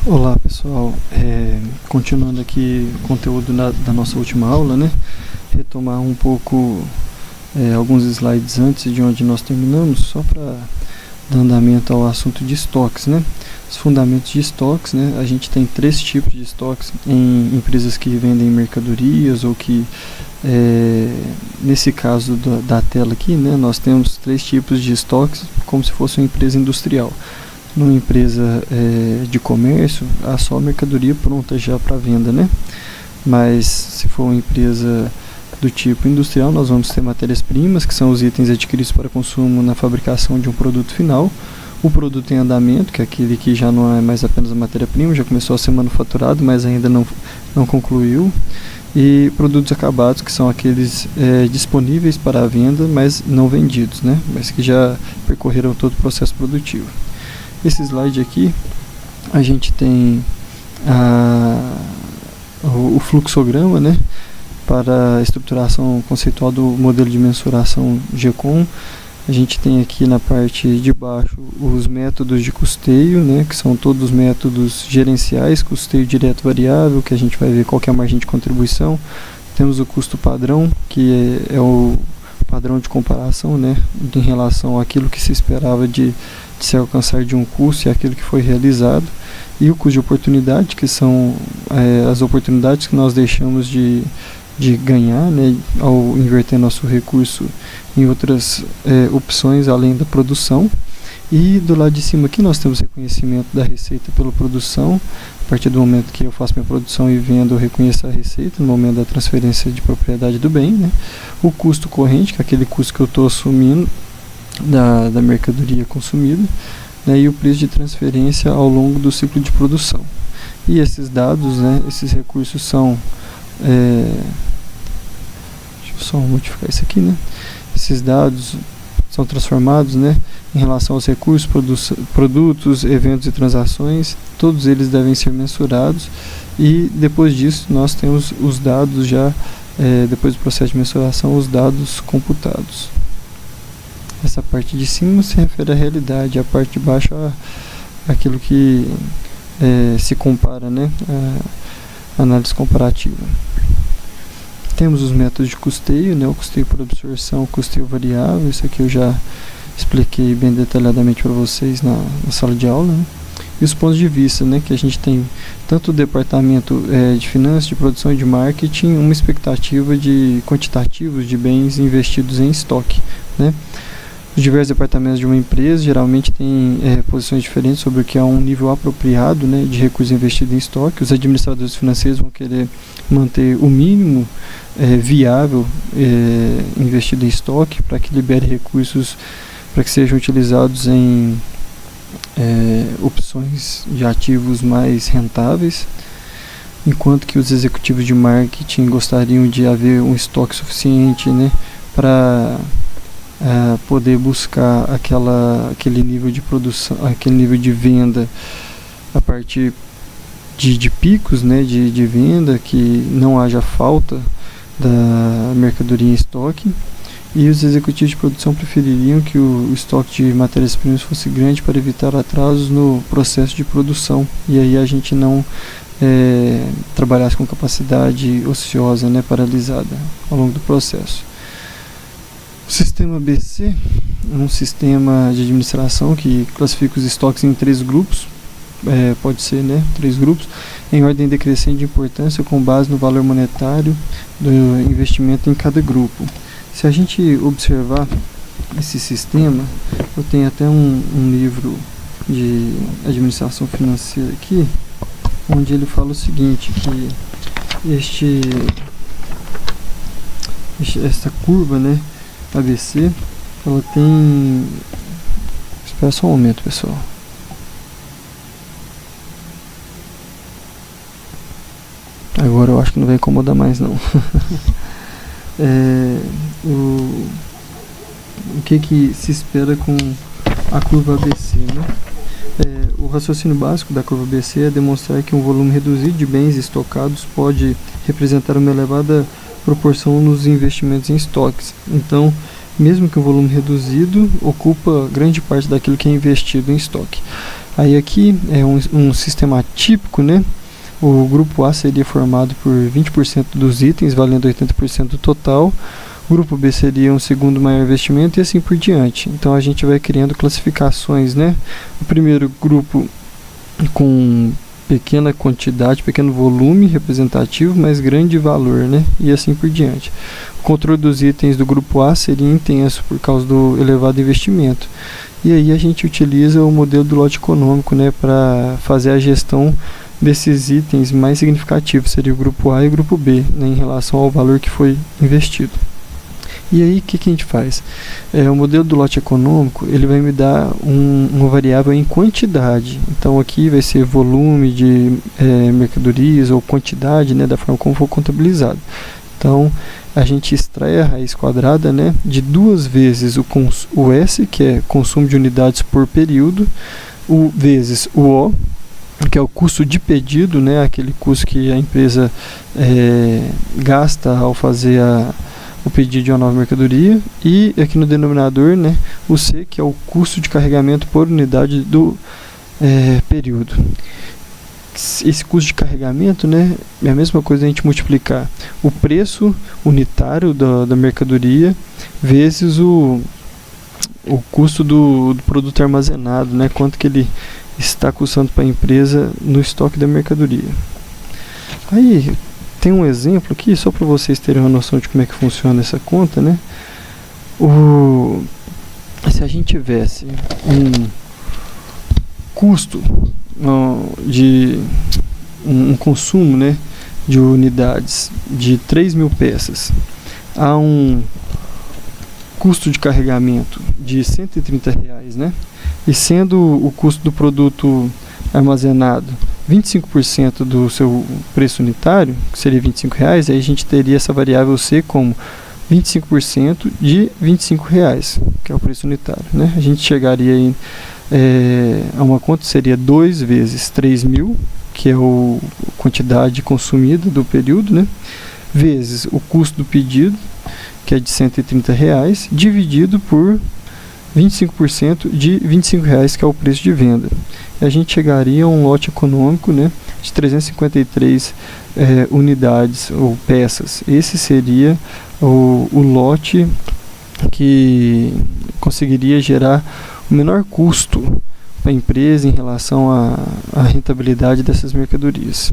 Olá pessoal, continuando aqui o conteúdo da nossa última aula, né? Retomar um pouco alguns slides antes de onde nós terminamos, só para dar andamento ao assunto de estoques, né? Os fundamentos de estoques, né? A gente tem 3 tipos de estoques em empresas que vendem mercadorias ou que, nesse caso da tela aqui, né? Nós temos 3 tipos de estoques como se fosse uma empresa industrial. Numa empresa de comércio, há só mercadoria pronta já para venda, né? Mas se for uma empresa do tipo industrial, nós vamos ter matérias-primas, que são os itens adquiridos para consumo na fabricação de um produto final. O produto em andamento, que é aquele que já não é mais apenas a matéria-prima, já começou a ser manufaturado, mas ainda não concluiu. E produtos acabados, que são aqueles disponíveis para a venda, mas não vendidos, né? Mas que já percorreram todo o processo produtivo. Esse slide aqui, a gente tem o fluxograma, né, para a estruturação conceitual do modelo de mensuração GECOM. A gente tem aqui na parte de baixo os métodos de custeio, né, que são todos os métodos gerenciais, custeio direto variável, que a gente vai ver qual que é a margem de contribuição. Temos o custo padrão, que é o padrão de comparação, né, em relação àquilo que se esperava de se alcançar de um custo e aquilo que foi realizado, e o custo de oportunidade, que são as oportunidades que nós deixamos de ganhar, né, ao inverter nosso recurso em outras opções além da produção. E do lado de cima aqui nós temos reconhecimento da receita pela produção. A partir do momento que eu faço minha produção e vendo, eu reconheço a receita no momento da transferência de propriedade do bem, né? O custo corrente, que é aquele custo que eu estou assumindo da mercadoria consumida, né, e o preço de transferência ao longo do ciclo de produção. E esses dados, né, esses recursos são deixa eu só modificar isso aqui, né? Esses dados são transformados, né, em relação aos recursos, produtos, eventos e transações. Todos eles devem ser mensurados, e depois disso nós temos os dados já, depois do processo de mensuração, os dados computados. Essa parte de cima se refere à realidade, a parte de baixo aquilo que se compara, né, a análise comparativa. Temos os métodos de custeio, né, o custeio por absorção, o custeio variável. Isso aqui eu já expliquei bem detalhadamente para vocês na sala de aula, né? E os pontos de vista, né, que a gente tem tanto o departamento de finanças, de produção e de marketing, uma expectativa de quantitativos de bens investidos em estoque, né? Os diversos departamentos de uma empresa geralmente têm posições diferentes sobre o que é um nível apropriado, né, de recursos investidos em estoque. Os administradores financeiros vão querer manter o mínimo viável investido em estoque, para que libere recursos para que sejam utilizados em opções de ativos mais rentáveis, enquanto que os executivos de marketing gostariam de haver um estoque suficiente, né, para poder buscar aquele nível de produção, aquele nível de venda a partir de picos, né, de venda, que não haja falta da mercadoria em estoque. E os executivos de produção prefeririam que o estoque de matérias-primas fosse grande para evitar atrasos no processo de produção, e aí a gente não trabalhasse com capacidade ociosa, né, paralisada ao longo do processo. O sistema BC é um sistema de administração que classifica os estoques em 3 grupos, pode ser, né, 3 grupos, em ordem decrescente de importância, com base no valor monetário do investimento em cada grupo. Se a gente observar esse sistema, eu tenho até um livro de administração financeira aqui, onde ele fala o seguinte, que esta curva, né, ABC, ela tem... Espera só um momento, pessoal. Agora eu acho que não vai incomodar mais, não. O que se espera com a curva ABC, né? O raciocínio básico da curva ABC é demonstrar que um volume reduzido de bens estocados pode representar uma elevada proporção nos investimentos em estoques. Então, mesmo que o volume reduzido ocupa grande parte daquilo que é investido em estoque. Aí aqui é um sistema típico, né? O grupo A seria formado por 20% dos itens, valendo 80% do total. O grupo B seria um segundo maior investimento e assim por diante. Então a gente vai criando classificações, né? O primeiro grupo com pequena quantidade, pequeno volume representativo, mas grande valor, né? E assim por diante. O controle dos itens do grupo A seria intenso por causa do elevado investimento. E aí a gente utiliza o modelo do lote econômico, né, para fazer a gestão desses itens mais significativos, seria o grupo A e o grupo B, né, em relação ao valor que foi investido. E aí, o que a gente faz? O modelo do lote econômico, ele vai me dar uma variável em quantidade. Então, aqui vai ser volume de mercadorias ou quantidade, né, da forma como for contabilizado. Então, a gente extrai a raiz quadrada, né, de 2 vezes o S, que é consumo de unidades por período, vezes o O, que é o custo de pedido, né, aquele custo que a empresa gasta ao fazer o pedido de uma nova mercadoria, e aqui no denominador, né, o C, que é o custo de carregamento por unidade do período. Esse custo de carregamento, né, é a mesma coisa a gente multiplicar o preço unitário da mercadoria vezes o custo do produto armazenado, né, quanto que ele está custando para a empresa no estoque da mercadoria. Aí tem um exemplo aqui, só para vocês terem uma noção de como é que funciona essa conta, né? Se a gente tivesse um custo de um consumo, né, de unidades de 3.000 peças a um custo de carregamento de R$130, né? E sendo o custo do produto armazenado 25% do seu preço unitário, que seria R$25, aí a gente teria essa variável C como 25% de R$25, que é o preço unitário, né? A gente chegaria aí a uma conta, seria 2 vezes 3.000, que é a quantidade consumida do período, né? Vezes o custo do pedido, que é de R$130, dividido por 25% de R$25, que é o preço de venda. E a gente chegaria a um lote econômico, né, de 353 unidades ou peças. Esse seria o lote que conseguiria gerar o menor custo para a empresa em relação à rentabilidade dessas mercadorias.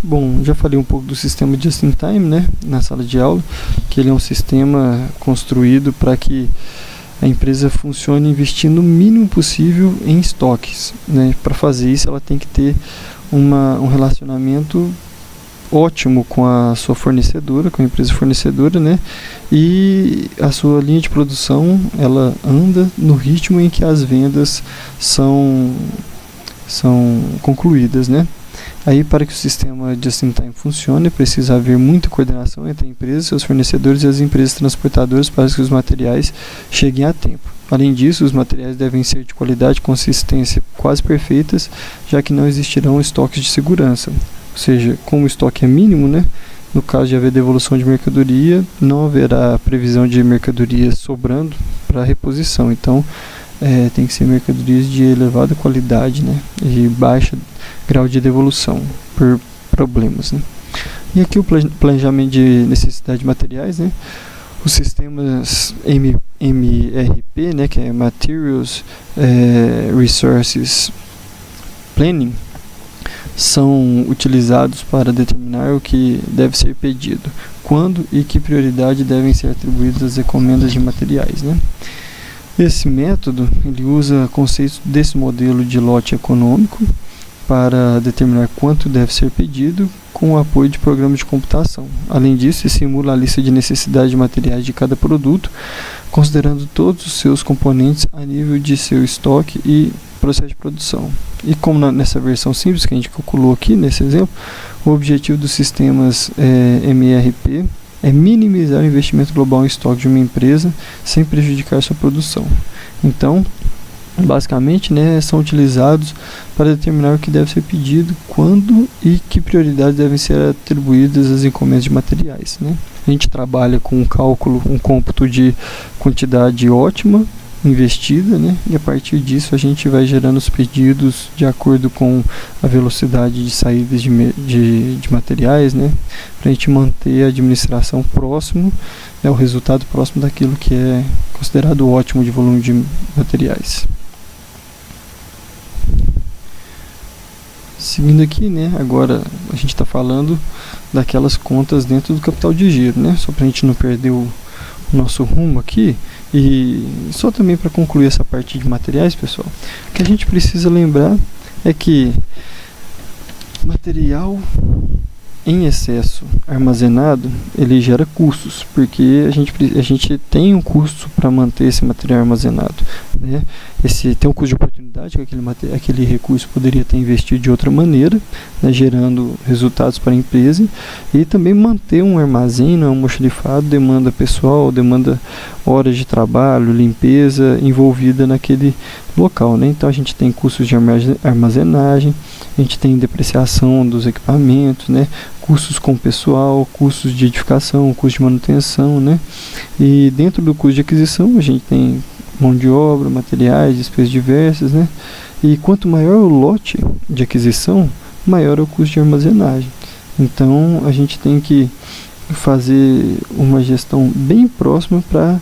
Bom, já falei um pouco do sistema Just in Time, né, na sala de aula, que ele é um sistema construído para que a empresa funcione investindo o mínimo possível em estoques, né. Para fazer isso, ela tem que ter um relacionamento ótimo com a sua fornecedora, com a empresa fornecedora, né, e a sua linha de produção, ela anda no ritmo em que as vendas são concluídas, né. Aí, para que o sistema Just in Time funcione, precisa haver muita coordenação entre a empresa, seus fornecedores e as empresas transportadoras para que os materiais cheguem a tempo. Além disso, os materiais devem ser de qualidade e consistência quase perfeitas, já que não existirão estoques de segurança. Ou seja, como o estoque é mínimo, né, no caso de haver devolução de mercadoria, não haverá previsão de mercadoria sobrando para reposição. Então, tem que ser mercadorias de elevada qualidade, né, e baixo grau de devolução por problemas, né. E aqui o planejamento de necessidade de materiais, né, os sistemas MRP, né, que é Materials Resources Planning, são utilizados para determinar o que deve ser pedido, quando e que prioridade devem ser atribuídas às encomendas de materiais, né. Esse método, ele usa conceitos desse modelo de lote econômico para determinar quanto deve ser pedido com o apoio de programas de computação. Além disso, simula a lista de necessidades de materiais de cada produto, considerando todos os seus componentes a nível de seu estoque e processo de produção. E como nessa versão simples que a gente calculou aqui, nesse exemplo, o objetivo dos sistemas MRP é minimizar o investimento global em estoque de uma empresa sem prejudicar sua produção. Então, basicamente, né, são utilizados para determinar o que deve ser pedido, quando e que prioridades devem ser atribuídas às encomendas de materiais, né. A gente trabalha com um cálculo, um cômputo de quantidade ótima investida, né, e a partir disso a gente vai gerando os pedidos de acordo com a velocidade de saída de materiais, né, para a gente manter a administração próximo, né, o resultado próximo daquilo que é considerado ótimo de volume de materiais. Seguindo aqui, né, agora a gente está falando daquelas contas dentro do capital de giro, né, só para a gente não perder o nosso rumo aqui. E só também para concluir essa parte de materiais, pessoal, o que a gente precisa lembrar é que material em excesso armazenado, ele gera custos, porque a gente tem um custo para manter esse material armazenado, né? Tem um custo de oportunidade que aquele recurso poderia ter investido de outra maneira, né, gerando resultados para a empresa, e também manter um armazém, não é almoxarifado, demanda pessoal, demanda horas de trabalho, limpeza envolvida naquele local, né? Então a gente tem custos de armazenagem, a gente tem depreciação dos equipamentos, né, custos com pessoal, custos de edificação, custo de manutenção, né? E dentro do custo de aquisição a gente tem mão de obra, materiais, despesas diversas, né? E quanto maior o lote de aquisição, maior é o custo de armazenagem. Então a gente tem que fazer uma gestão bem próxima para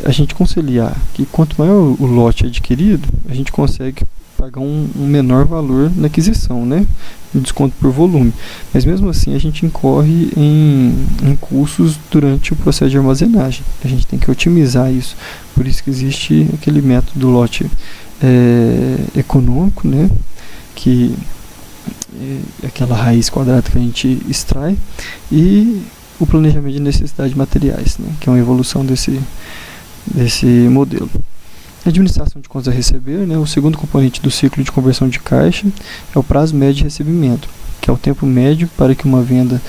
a gente conciliar que quanto maior o lote adquirido, a gente consegue pagar um menor valor na aquisição, né? Um desconto por volume. Mas mesmo assim a gente incorre em custos durante o processo de armazenagem. A gente tem que otimizar isso. Por isso que existe aquele método do lote econômico, né? Que é aquela raiz quadrada que a gente extrai, e o planejamento de necessidade de materiais, né? Que é uma evolução desse modelo. Administração de contas a receber, né? O segundo componente do ciclo de conversão de caixa é o prazo médio de recebimento, que é o tempo médio para que uma venda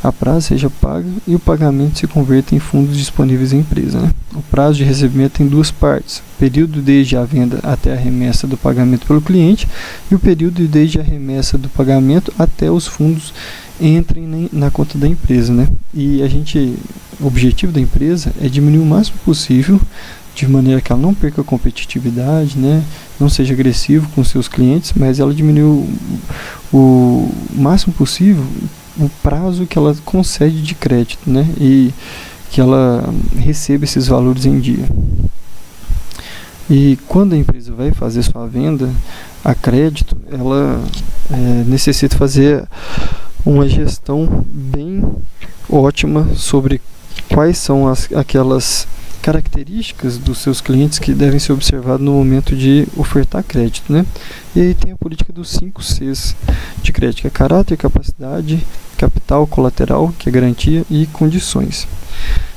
a prazo seja paga e o pagamento se converta em fundos disponíveis em empresa, né? O prazo de recebimento tem duas partes: o período desde a venda até a remessa do pagamento pelo cliente, e o período desde a remessa do pagamento até os fundos entrem na conta da empresa, né? E o objetivo da empresa é diminuir o máximo possível, de maneira que ela não perca a competitividade, né? Não seja agressivo com seus clientes, mas ela diminui o máximo possível o prazo que ela concede de crédito, né? E que ela receba esses valores em dia. E quando a empresa vai fazer sua venda a crédito, ela necessita fazer uma gestão bem ótima sobre quais são aquelas características dos seus clientes que devem ser observadas no momento de ofertar crédito, né? E aí tem a política dos 5 Cs de crédito, que é caráter, capacidade, capital, colateral, que é garantia, e condições.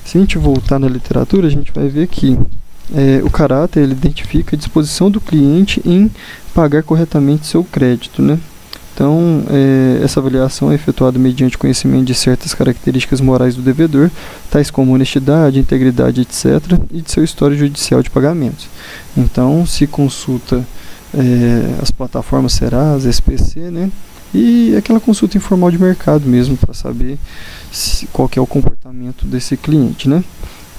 Se a gente voltar na literatura, a gente vai ver que o caráter, ele identifica a disposição do cliente em pagar corretamente seu crédito, né? Então, essa avaliação é efetuada mediante conhecimento de certas características morais do devedor, tais como honestidade, integridade, etc., e de seu histórico judicial de pagamentos. Então, se consulta as plataformas Serasa, SPC, né? E aquela consulta informal de mercado mesmo, para saber qual que é o comportamento desse cliente, né?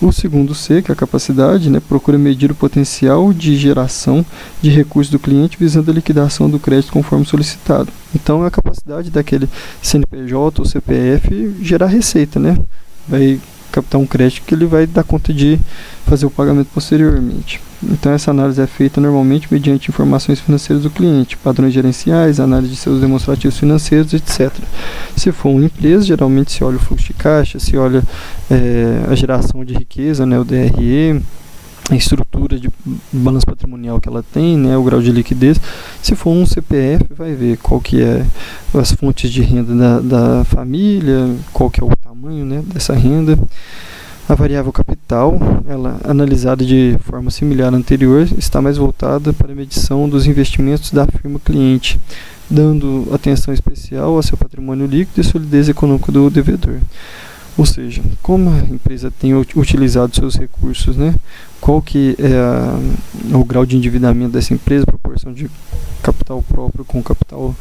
O segundo C, que é a capacidade, né, procura medir o potencial de geração de recursos do cliente visando a liquidação do crédito conforme solicitado. Então, é a capacidade daquele CNPJ ou CPF gerar receita, né? Vai captar um crédito que ele vai dar conta de fazer o pagamento posteriormente. Então, essa análise é feita normalmente mediante informações financeiras do cliente, padrões gerenciais, análise de seus demonstrativos financeiros, etc. Se for uma empresa, geralmente se olha o fluxo de caixa, se olha a geração de riqueza, né, o DRE, a estrutura de balanço patrimonial que ela tem, né, o grau de liquidez. Se for um CPF, vai ver qual que é as fontes de renda da família, qual que é o tamanho, né, dessa renda. A variável capital, ela analisada de forma similar à anterior, está mais voltada para a medição dos investimentos da firma cliente, dando atenção especial ao seu patrimônio líquido e solidez econômica do devedor. Ou seja, como a empresa tem utilizado seus recursos, né, qual que é o grau de endividamento dessa empresa, proporção de capital próprio com capital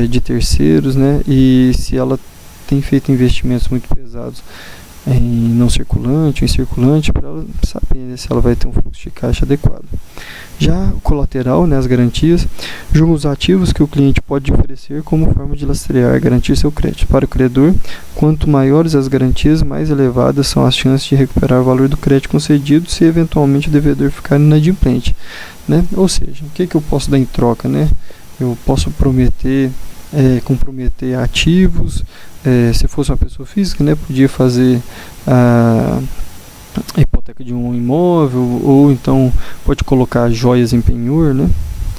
de terceiros, né? E se ela tem feito investimentos muito pesados em não circulante ou em circulante, para ela saber se ela vai ter um fluxo de caixa adequado. Já o colateral, né, as garantias, julga os ativos que o cliente pode oferecer como forma de lastrear e garantir seu crédito. Para o credor, quanto maiores as garantias, mais elevadas são as chances de recuperar o valor do crédito concedido se eventualmente o devedor ficar inadimplente, né? Ou seja, o que eu posso dar em troca, né? Eu posso prometer, comprometer ativos. Se fosse uma pessoa física, né, podia fazer a hipoteca de um imóvel, ou então pode colocar joias em penhor, né?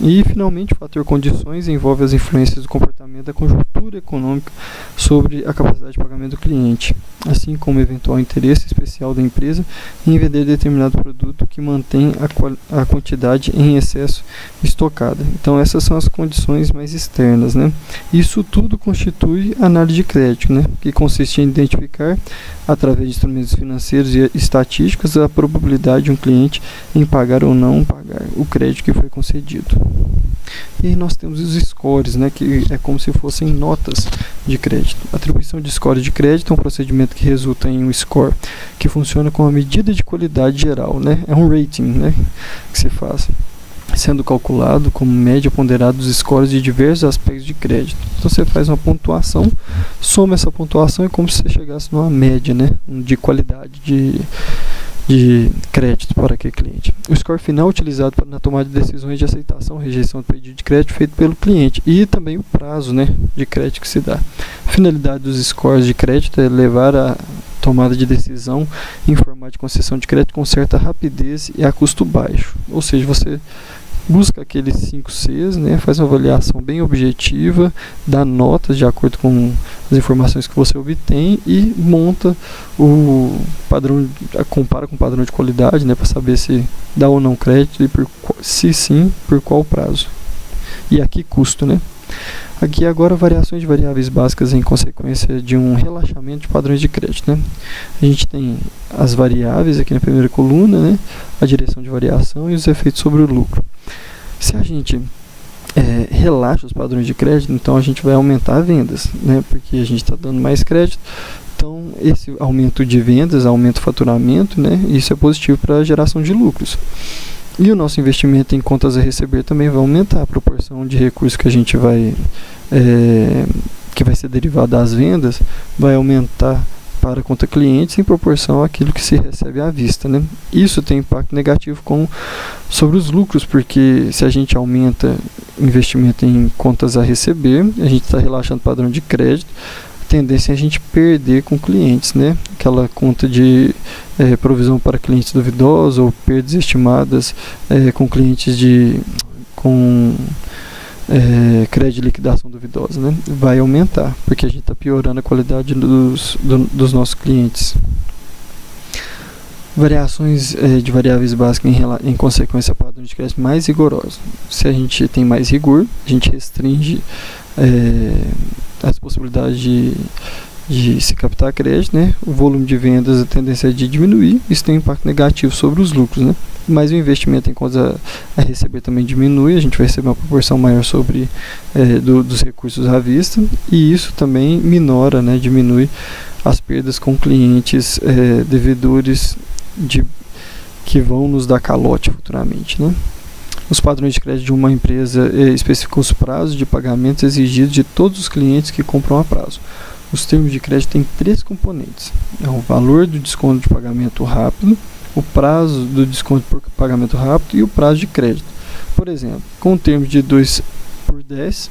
E, finalmente, o fator condições envolve as influências do comportamento da conjuntura econômica sobre a capacidade de pagamento do cliente, assim como o eventual interesse especial da empresa em vender determinado produto que mantém a quantidade em excesso estocada. Então, essas são as condições mais externas, né? Isso tudo constitui análise de crédito, né? Que consiste em identificar, através de instrumentos financeiros e estatísticos, a probabilidade de um cliente em pagar ou não pagar o crédito que foi concedido. E aí nós temos os scores, né, que é como se fossem notas de crédito. A atribuição de score de crédito é um procedimento que resulta em um score, que funciona como uma medida de qualidade geral, né? É um rating, né, que se faz, sendo calculado como média ponderada dos scores de diversos aspectos de crédito. Então você faz uma pontuação, soma essa pontuação, é como se você chegasse numa média, né, de qualidade de crédito para aquele cliente. O score final é utilizado na tomada de decisões de aceitação ou rejeição do pedido de crédito feito pelo cliente, e também o prazo, né, de crédito que se dá. A finalidade dos scores de crédito é levar a tomada de decisão em formato de concessão de crédito com certa rapidez e a custo baixo. Ou seja, você busca aqueles 5 Cs, né, faz uma avaliação bem objetiva, dá notas de acordo com as informações que você obtém e monta o padrão, compara com o padrão de qualidade, né, para saber se dá ou não crédito e se sim, por qual prazo e a que custo, né. Aqui agora variações de variáveis básicas em consequência de um relaxamento de padrões de crédito, né? A gente tem as variáveis aqui na primeira coluna, né? A direção de variação e os efeitos sobre o lucro. Se a gente relaxa os padrões de crédito, então a gente vai aumentar vendas, né? Porque a gente está dando mais crédito. Então esse aumento de vendas, aumento do faturamento, né? Isso é positivo para a geração de lucros. E o nosso investimento em contas a receber também vai aumentar a proporção de recursos que a gente vai que vai ser derivado das vendas, vai aumentar para a conta clientes em proporção àquilo que se recebe à vista, né? Isso tem impacto negativo sobre os lucros, porque se a gente aumenta o investimento em contas a receber, a gente está relaxando o padrão de crédito, tendência é a gente perder com clientes, né? Aquela conta de provisão para clientes duvidosos ou perdas estimadas com clientes com crédito de liquidação duvidosa, né? Vai aumentar, porque a gente está piorando a qualidade dos nossos clientes. Variações de variáveis básicas em consequência a padrões de crédito mais rigorosos. Se a gente tem mais rigor, a gente restringe as possibilidades de se captar crédito, né? O volume de vendas, a tendência é de diminuir, isso tem um impacto negativo sobre os lucros, né? Mas o investimento em contas a receber também diminui, a gente vai receber uma proporção maior dos recursos à vista, e isso também minora, né? Diminui as perdas com clientes devedores que vão nos dar calote futuramente, né? Os padrões de crédito de uma empresa especificam os prazos de pagamentos exigidos de todos os clientes que compram a prazo. Os termos de crédito têm 3 componentes: o valor do desconto de pagamento rápido, o prazo do desconto por pagamento rápido e o prazo de crédito. Por exemplo, com termos de 2 por 10,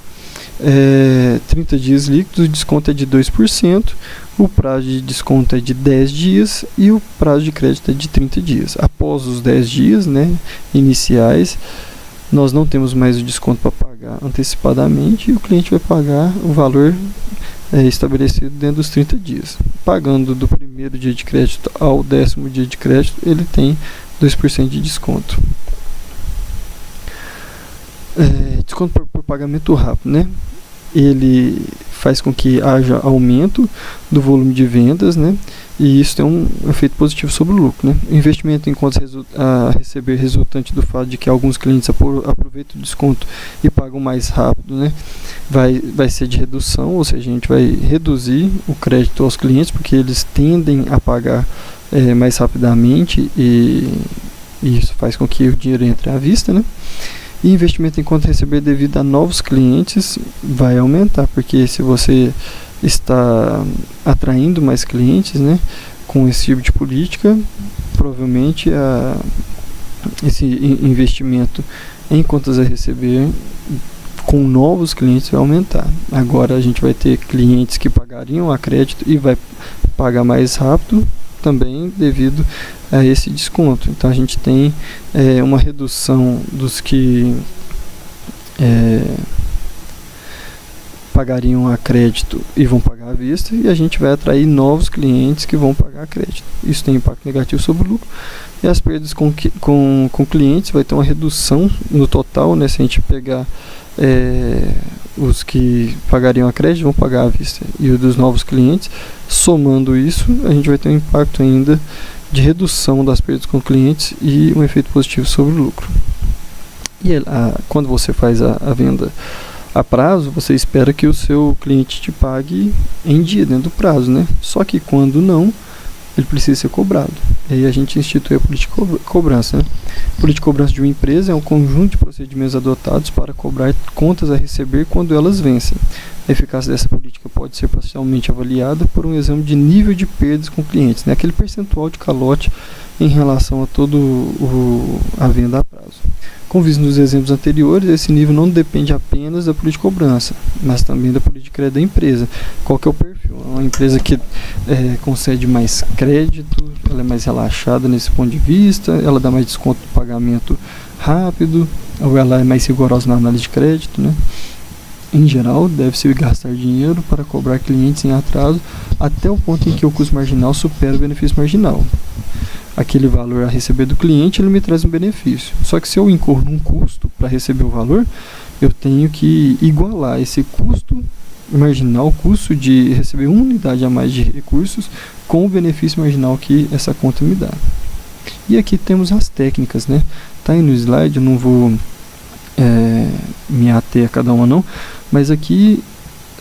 30 dias líquidos, o desconto é de 2%, o prazo de desconto é de 10 dias e o prazo de crédito é de 30 dias. Após os 10 dias, né, iniciais, nós não temos mais o desconto para pagar antecipadamente e o cliente vai pagar o valor estabelecido dentro dos 30 dias. Pagando do primeiro dia de crédito ao 10º dia de crédito, ele tem 2% de desconto. Desconto por pagamento rápido, né? Ele faz com que haja aumento do volume de vendas, né? e isso tem um efeito positivo sobre o lucro, né? O investimento em contas a receber resultante do fato de que alguns clientes aproveitam o desconto e pagam mais rápido, né? Vai ser de redução, ou seja, a gente vai reduzir o crédito aos clientes porque eles tendem a pagar mais rapidamente e isso faz com que o dinheiro entre à vista, né? E investimento em conta a receber devido a novos clientes vai aumentar, porque se você está atraindo mais clientes, né, com esse tipo de política, provavelmente esse investimento em contas a receber com novos clientes vai aumentar. Agora a gente vai ter clientes que pagariam a crédito e vai pagar mais rápido também devido a esse desconto. Então a gente tem uma redução dos que pagariam a crédito e vão pagar à vista, e a gente vai atrair novos clientes que vão pagar a crédito. Isso tem impacto negativo sobre o lucro, e as perdas com clientes vai ter uma redução no total, né? Se a gente pegar os que pagariam a crédito vão pagar à vista e os dos novos clientes, somando isso, a gente vai ter um impacto ainda de redução das perdas com clientes e um efeito positivo sobre o lucro. E quando você faz a venda a prazo, você espera que o seu cliente te pague em dia, dentro do prazo, né? Só que quando não, ele precisa ser cobrado. E aí a gente institui a política de cobrança, né? A política de cobrança de uma empresa é um conjunto de procedimentos adotados para cobrar contas a receber quando elas vencem. A eficácia dessa política pode ser parcialmente avaliada por um exame de nível de perdas com clientes, né? Aquele percentual de calote em relação a todo a venda a prazo. Como visto nos exemplos anteriores, esse nível não depende apenas da política de cobrança, mas também da política de crédito da empresa. Qual que é o perfil? É uma empresa que concede mais crédito, ela é mais relaxada nesse ponto de vista, ela dá mais desconto no pagamento rápido, ou ela é mais rigorosa na análise de crédito, né? Em geral, deve-se gastar dinheiro para cobrar clientes em atraso até o ponto em que o custo marginal supera o benefício marginal. Aquele valor a receber do cliente, ele me traz um benefício. Só que se eu incorro num custo para receber o valor, eu tenho que igualar esse custo marginal, o custo de receber uma unidade a mais de recursos, com o benefício marginal que essa conta me dá. E aqui temos as técnicas, né? Tá aí no slide, eu não vou me ater a cada uma não, mas aqui,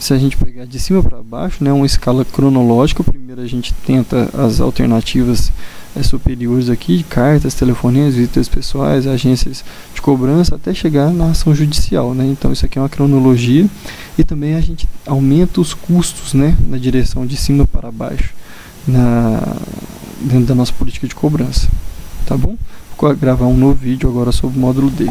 se a gente pegar de cima para baixo, né, uma escala cronológica, primeiro a gente tenta as alternativas superiores aqui, cartas, telefonemas, visitas pessoais, agências de cobrança, até chegar na ação judicial, né? Então isso aqui é uma cronologia, e também a gente aumenta os custos, né, na direção de cima para baixo, dentro da nossa política de cobrança, tá bom? Vou gravar um novo vídeo agora sobre o módulo D.